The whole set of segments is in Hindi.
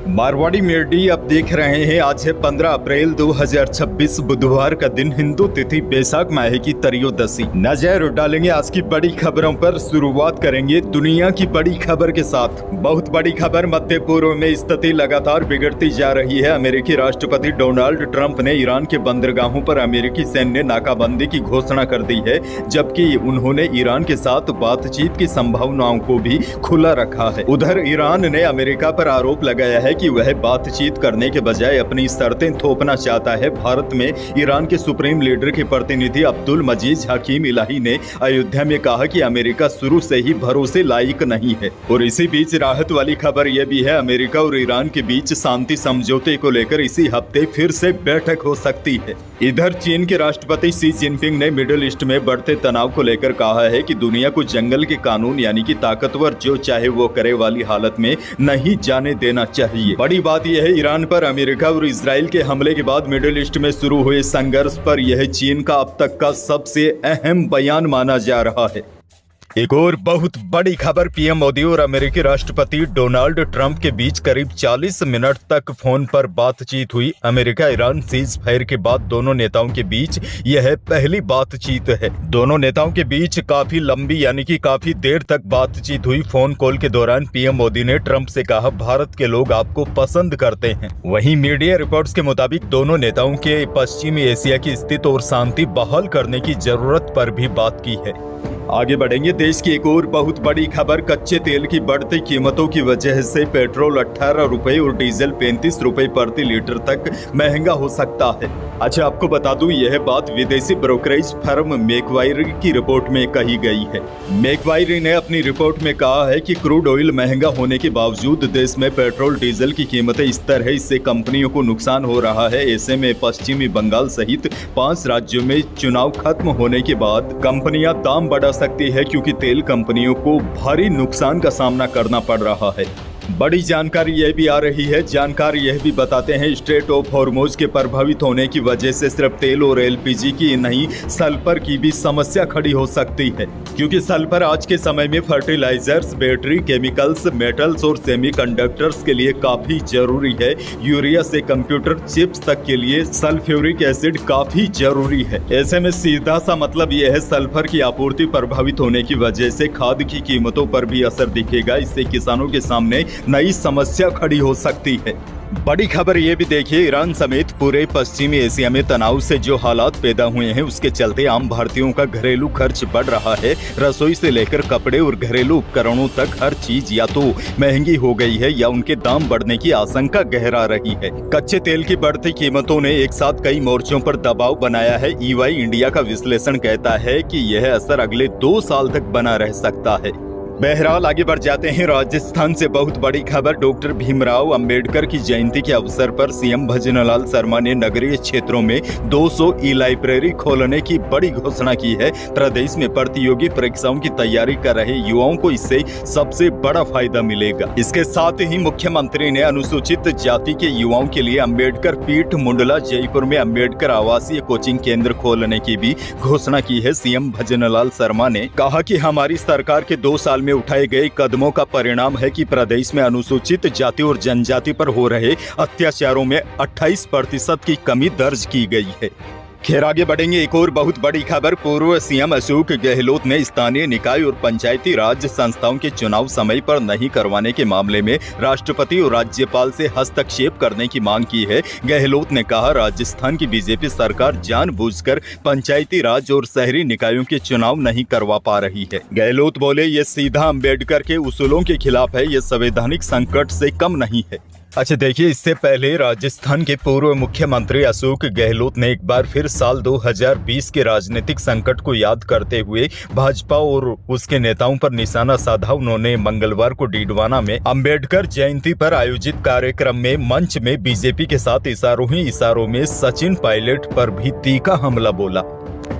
मारवाड़ी मीडिया अब देख रहे हैं। आज है 15 अप्रैल 2026 बुधवार का दिन, हिंदू तिथि बैसाख माह की त्रयोदशी। नजर डालेंगे आज की बड़ी खबरों पर। शुरुआत करेंगे दुनिया की बड़ी खबर के साथ। बहुत बड़ी खबर, मध्य पूर्व में स्थिति लगातार बिगड़ती जा रही है। अमेरिकी राष्ट्रपति डोनाल्ड ट्रंप ने ईरान के बंदरगाहों पर अमेरिकी सैन्य नाकाबंदी की घोषणा कर दी है, जबकि उन्होंने ईरान के साथ बातचीत की संभावनाओं को भी खुला रखा है। उधर ईरान ने अमेरिका पर आरोप लगाया है कि वह बातचीत करने के बजाय अपनी शर्तें थोपना चाहता है। भारत में ईरान के सुप्रीम लीडर के प्रतिनिधि अब्दुल मजीद हकीम इलाही ने अयोध्या में कहा कि अमेरिका शुरू से ही भरोसे लायक नहीं है। और इसी बीच राहत वाली खबर यह भी है, अमेरिका और ईरान के बीच शांति समझौते को लेकर इसी हफ्ते फिर से बैठक हो सकती है। इधर चीन के राष्ट्रपति शी जिनपिंग ने मिडिल ईस्ट में बढ़ते तनाव को लेकर कहा है कि दुनिया को जंगल के कानून यानी कि ताकतवर जो चाहे वो करे वाली हालत में नहीं जाने देना चाहिए। बड़ी बात यह है, ईरान पर अमेरिका और इजराइल के हमले के बाद मिडिल ईस्ट में शुरू हुए संघर्ष पर यह चीन का अब तक का सबसे अहम बयान माना जा रहा है। एक और बहुत बड़ी खबर, पीएम मोदी और अमेरिकी राष्ट्रपति डोनाल्ड ट्रंप के बीच करीब 40 मिनट तक फोन पर बातचीत हुई। अमेरिका ईरान सीज फायर के बाद दोनों नेताओं के बीच यह पहली बातचीत है। दोनों नेताओं के बीच काफी लंबी यानी कि काफी देर तक बातचीत हुई। फोन कॉल के दौरान पीएम मोदी ने ट्रंप से कहा, भारत के लोग आपको पसंद करते हैं। वहीं मीडिया रिपोर्ट्स के मुताबिक दोनों नेताओं के पश्चिमी एशिया की स्थिति और शांति बहाल करने की जरूरत पर भी बात की है। आगे बढ़ेंगे, देश की एक और बहुत बड़ी खबर, कच्चे तेल की बढ़ती कीमतों की वजह से पेट्रोल 18 रुपए और डीजल 35 रुपए प्रति लीटर तक महंगा हो सकता है। अच्छा, आपको बता दूं, यह बात विदेशी ब्रोकरेज फर्म मैकवायरी की रिपोर्ट में कही गई है। मैकवायरी ने अपनी रिपोर्ट में कहा है कि क्रूड ऑयल महंगा होने के बावजूद देश में पेट्रोल डीजल की कीमतें इस तरह है, इससे कंपनियों को नुकसान हो रहा है। ऐसे में पश्चिमी बंगाल सहित 5 राज्यों में चुनाव खत्म होने के बाद कंपनियां दाम बढ़ा सकती है, क्योंकि तेल कंपनियों को भारी नुकसान का सामना करना पड़ रहा है। बड़ी जानकारी यह भी आ रही है, जानकारी यह भी बताते हैं, स्ट्रेट ऑफ हॉर्मुज के प्रभावित होने की वजह से सिर्फ तेल और एलपीजी की नहीं, सल्फर की भी समस्या खड़ी हो सकती है, क्योंकि सल्फर आज के समय में फर्टिलाइजर्स, बैटरी, केमिकल्स, मेटल्स और सेमीकंडक्टर्स के लिए काफी जरूरी है। यूरिया से कंप्यूटर चिप्स तक के लिए सल्फ्यूरिक एसिड काफी जरूरी है। ऐसे में सीधा सा मतलब यह है, सल्फर की आपूर्ति प्रभावित होने की वजह से खाद की कीमतों पर भी असर दिखेगा। इससे किसानों के सामने नई समस्या खड़ी हो सकती है। बड़ी खबर ये भी देखिए, ईरान समेत पूरे पश्चिमी एशिया में तनाव से जो हालात पैदा हुए हैं, उसके चलते आम भारतीयों का घरेलू खर्च बढ़ रहा है। रसोई से लेकर कपड़े और घरेलू उपकरणों तक हर चीज या तो महंगी हो गई है या उनके दाम बढ़ने की आशंका गहरा रही है। कच्चे तेल की बढ़ती कीमतों ने एक साथ कई मोर्चों पर दबाव बनाया है। EY इंडिया का विश्लेषण कहता है कि यह असर अगले 2 साल तक बना रह सकता है। बहरहाल आगे बढ़ जाते हैं, राजस्थान से बहुत बड़ी खबर, डॉक्टर भीमराव अंबेडकर की जयंती के अवसर पर सीएम भजनलाल शर्मा ने नगरीय क्षेत्रों में 200 ई-लाइब्रेरी खोलने की बड़ी घोषणा की है। प्रदेश में प्रतियोगी परीक्षाओं की तैयारी कर रहे युवाओं को इससे सबसे बड़ा फायदा मिलेगा। इसके साथ ही मुख्यमंत्री ने अनुसूचित जाति के युवाओं के लिए अंबेडकर पीठ मुंडला जयपुर में अंबेडकर आवासीय कोचिंग केंद्र खोलने की भी घोषणा की है। सीएम भजनलाल शर्मा ने कहा कि हमारी सरकार के 2 साल में उठाए गए कदमों का परिणाम है कि प्रदेश में अनुसूचित जाति और जनजाति पर हो रहे अत्याचारों में 28% की कमी दर्ज की गई है। खैर आगे बढ़ेंगे, एक और बहुत बड़ी खबर, पूर्व सीएम अशोक गहलोत ने स्थानीय निकाय और पंचायती राज संस्थाओं के चुनाव समय पर नहीं करवाने के मामले में राष्ट्रपति और राज्यपाल से हस्तक्षेप करने की मांग की है। गहलोत ने कहा, राजस्थान की बीजेपी सरकार जानबूझकर पंचायती राज और शहरी निकायों के चुनाव नहीं करवा पा रही है। गहलोत बोले, ये सीधा अम्बेडकर के उसूलों के खिलाफ है, ये संवैधानिक संकट से कम नहीं है। अच्छा देखिए, इससे पहले राजस्थान के पूर्व मुख्यमंत्री अशोक गहलोत ने एक बार फिर साल 2020 के राजनीतिक संकट को याद करते हुए भाजपा और उसके नेताओं पर निशाना साधा। उन्होंने मंगलवार को डीडवाना में अंबेडकर जयंती पर आयोजित कार्यक्रम में मंच में बीजेपी के साथ इशारों ही इशारों में सचिन पायलट पर भी तीखा हमला बोला।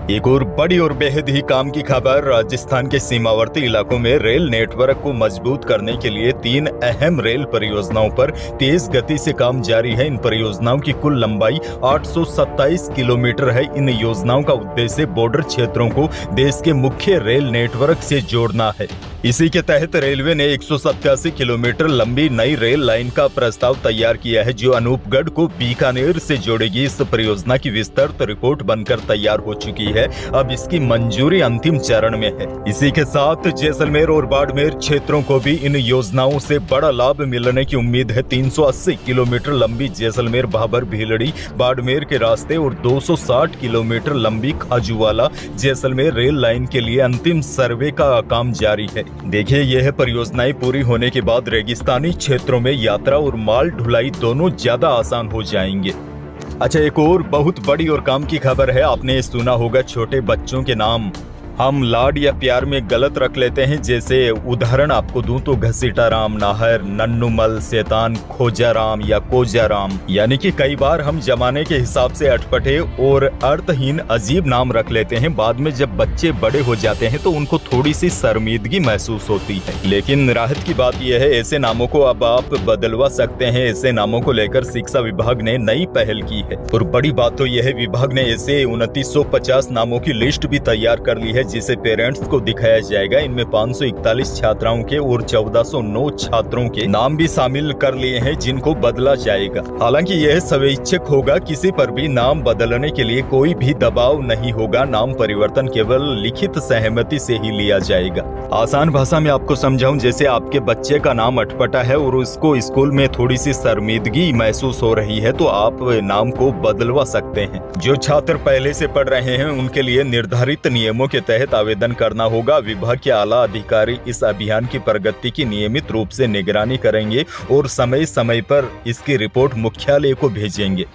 एक और बड़ी और बेहद ही काम की खबर, राजस्थान के सीमावर्ती इलाकों में रेल नेटवर्क को मजबूत करने के लिए 3 अहम रेल परियोजनाओं पर तेज गति से काम जारी है। इन परियोजनाओं की कुल लंबाई 827 किलोमीटर है। इन योजनाओं का उद्देश्य बॉर्डर क्षेत्रों को देश के मुख्य रेल नेटवर्क से जोड़ना है। इसी के तहत रेलवे ने 187 किलोमीटर लंबी नई रेल लाइन का प्रस्ताव तैयार किया है, जो अनूपगढ़ को बीकानेर से जोड़ेगी। इस परियोजना की विस्तृत रिपोर्ट बनकर तैयार हो चुकी है। अब इसकी मंजूरी अंतिम चरण में है। इसी के साथ जैसलमेर और बाड़मेर क्षेत्रों को भी इन योजनाओं से बड़ा लाभ मिलने की उम्मीद है। 380 किलोमीटर लंबी जैसलमेर भाबर भीलड़ी बाड़मेर के रास्ते और 260 किलोमीटर लंबी खाजूवाला जैसलमेर रेल लाइन के लिए अंतिम सर्वे का काम जारी है। देखिए, यह परियोजनाएं पूरी होने के बाद रेगिस्तानी क्षेत्रों में यात्रा और माल ढुलाई दोनों ज्यादा आसान हो जाएंगे। अच्छा, एक और बहुत बड़ी और काम की खबर है। आपने सुना होगा छोटे बच्चों के नाम हम लाड या प्यार में गलत रख लेते हैं। जैसे उदाहरण आपको दूं तो घसीटा राम, नाहर, नन्नूमल, शैतान, खोजा राम या कोजा राम। यानी कि कई बार हम जमाने के हिसाब से अटपटे और अर्थहीन अजीब नाम रख लेते हैं। बाद में जब बच्चे बड़े हो जाते हैं तो उनको थोड़ी सी शर्मिंदगी महसूस होती है। लेकिन राहत की बात यह है, ऐसे नामों को अब आप बदलवा सकते हैं। ऐसे नामों को लेकर शिक्षा विभाग ने नई पहल की है और बड़ी बात तो यह है, विभाग ने ऐसे 2950 नामों की लिस्ट भी तैयार कर ली है, जिसे पेरेंट्स को दिखाया जाएगा। इनमें 541 छात्राओं के और 1409 छात्रों के नाम भी शामिल कर लिए हैं, जिनको बदला जाएगा। हालांकि यह स्वैच्छिक होगा, किसी पर भी नाम बदलने के लिए कोई भी दबाव नहीं होगा। नाम परिवर्तन केवल लिखित सहमति से ही लिया जाएगा। आसान भाषा में आपको समझाऊं, जैसे आपके बच्चे का नाम अटपटा है और उसको स्कूल में थोड़ी सी शर्मिंदगी महसूस हो रही है, तो आप नाम को बदलवा सकते हैं। जो छात्र पहले से पढ़ रहे हैं उनके लिए निर्धारित नियमों के तहत आवेदन करना होगा। विभाग के आला अधिकारी इस अभियान की प्रगति की नियमित रूप से निगरानी करेंगे और समय समय पर इसकी रिपोर्ट मुख्यालय को भेजेंगे।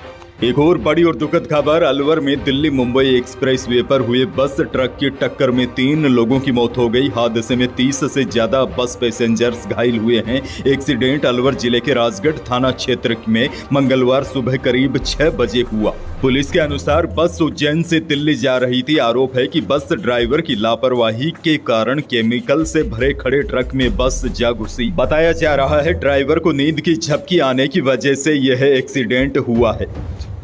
एक और बड़ी और दुखद खबर, अलवर में दिल्ली मुंबई एक्सप्रेसवे पर हुए बस ट्रक की टक्कर में 3 लोगों की मौत हो गई। हादसे में 30 से ज्यादा बस पैसेंजर्स घायल हुए हैं। एक्सीडेंट अलवर जिले के राजगढ़ थाना क्षेत्र में मंगलवार सुबह करीब 6 बजे हुआ। पुलिस के अनुसार बस उज्जैन से दिल्ली जा रही थी। आरोप है कि बस ड्राइवर की लापरवाही के कारण केमिकल से भरे खड़े ट्रक में बस जा घुसी। बताया जा रहा है ड्राइवर को नींद की झपकी आने की वजह से यह एक्सीडेंट हुआ है।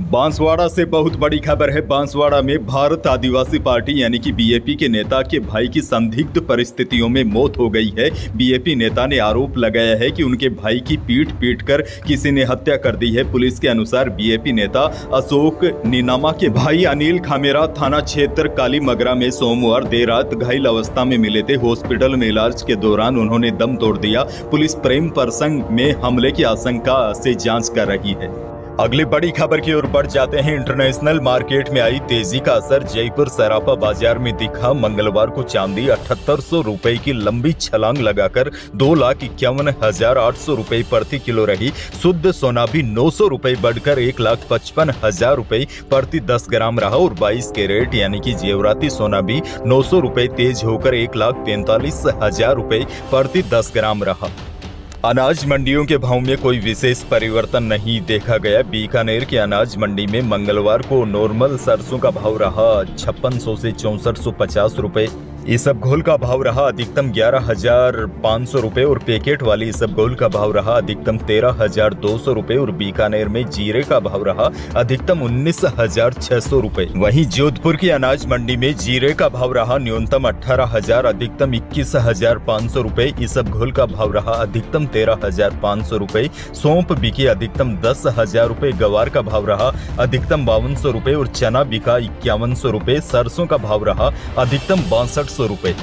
बांसवाड़ा से बहुत बड़ी खबर है। बांसवाड़ा में भारत आदिवासी पार्टी यानी कि बीएपी के नेता के भाई की संदिग्ध परिस्थितियों में मौत हो गई है। बीएपी नेता ने आरोप लगाया है कि उनके भाई की पीट कर किसी ने हत्या कर दी है। पुलिस के अनुसार बीएपी नेता अशोक नीनामा के भाई अनिल खामेरा थाना क्षेत्र काली मगरा में सोमवार देर रात घायल अवस्था में मिले थे। हॉस्पिटल में इलाज के दौरान उन्होंने दम तोड़ दिया। पुलिस प्रेम प्रसंग में हमले की आशंका से जांच कर रही है। अगली बड़ी खबर की ओर बढ़ जाते हैं। इंटरनेशनल मार्केट में आई तेजी का असर जयपुर सराफा बाजार में दिखा। मंगलवार को चांदी 7800 रुपए की लंबी छलांग लगाकर 2,51,800 रुपए प्रति किलो रही। शुद्ध सोना भी 900 रुपए बढ़कर 1,55,000 रुपए प्रति 10 ग्राम रहा और 22 कैरेट यानी कि जेवराती सोना भी 900 रुपए तेज होकर 1,45,000 रुपए प्रति 10 ग्राम रहा। अनाज मंडियों के भाव में कोई विशेष परिवर्तन नहीं देखा गया। बीकानेर के अनाज मंडी में मंगलवार को नॉर्मल सरसों का भाव रहा 5600 से 6450 रुपए। इसबगोल का भाव रहा अधिकतम 11,500 रुपए और पैकेट वाली इसबगोल का भाव रहा अधिकतम 13,200 रुपए और बीकानेर में जीरे का भाव रहा अधिकतम 19,600 रुपए। वहीं जोधपुर की अनाज मंडी में जीरे का भाव रहा न्यूनतम 18,000 अधिकतम 21,500 रुपए। इसबगोल का भाव रहा अधिकतम 13,500 रुपए। सौंफ बिकी अधिकतम 10,000 रुपए। गवार का भाव रहा अधिकतम 5200 रुपए और चना बिका 5100 रुपए। सरसों का भाव रहा अधिकतम 6200 रुपए।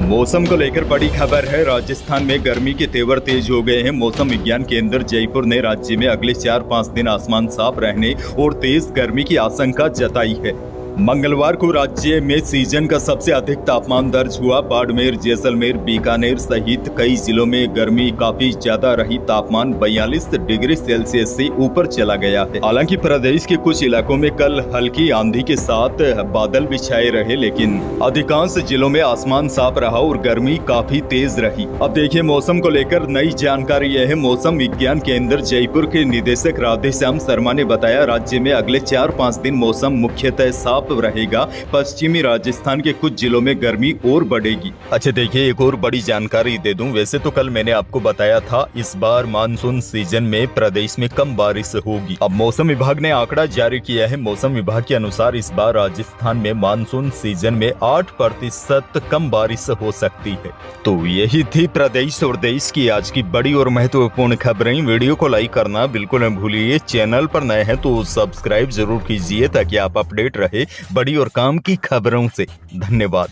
मौसम को लेकर बड़ी खबर है। राजस्थान में गर्मी के तेवर तेज हो गए हैं। मौसम विज्ञान केंद्र जयपुर ने राज्य में अगले 4-5 दिन आसमान साफ रहने और तेज गर्मी की आशंका जताई है। मंगलवार को राज्य में सीजन का सबसे अधिक तापमान दर्ज हुआ। बाड़मेर, जैसलमेर, बीकानेर सहित कई जिलों में गर्मी काफी ज्यादा रही। तापमान 42 डिग्री सेल्सियस से ऊपर चला गया है। हालांकि प्रदेश के कुछ इलाकों में कल हल्की आंधी के साथ बादल भी छाए रहे, लेकिन अधिकांश जिलों में आसमान साफ रहा और गर्मी काफी तेज रही। अब देखिए, मौसम को लेकर नई जानकारी यह है। मौसम विज्ञान केंद्र जयपुर के निदेशक राधेश्याम शर्मा ने बताया, राज्य में अगले 4-5 दिन मौसम मुख्यतः साफ साफ रहेगा। पश्चिमी राजस्थान के कुछ जिलों में गर्मी और बढ़ेगी। अच्छा देखिए, एक और बड़ी जानकारी दे दूं। वैसे तो कल मैंने आपको बताया था इस बार मानसून सीजन में प्रदेश में कम बारिश होगी। अब मौसम विभाग ने आंकड़ा जारी किया है। मौसम विभाग के अनुसार इस बार राजस्थान में मानसून सीजन में 8% कम बारिश हो सकती है। तो यही थी प्रदेश और देश की आज की बड़ी और महत्वपूर्ण खबरें। वीडियो को लाइक करना बिल्कुल न भूलिए। चैनल पर नए हैं तो सब्सक्राइब जरूर कीजिए ताकि आप अपडेट रहे बड़ी और काम की खबरों से। धन्यवाद।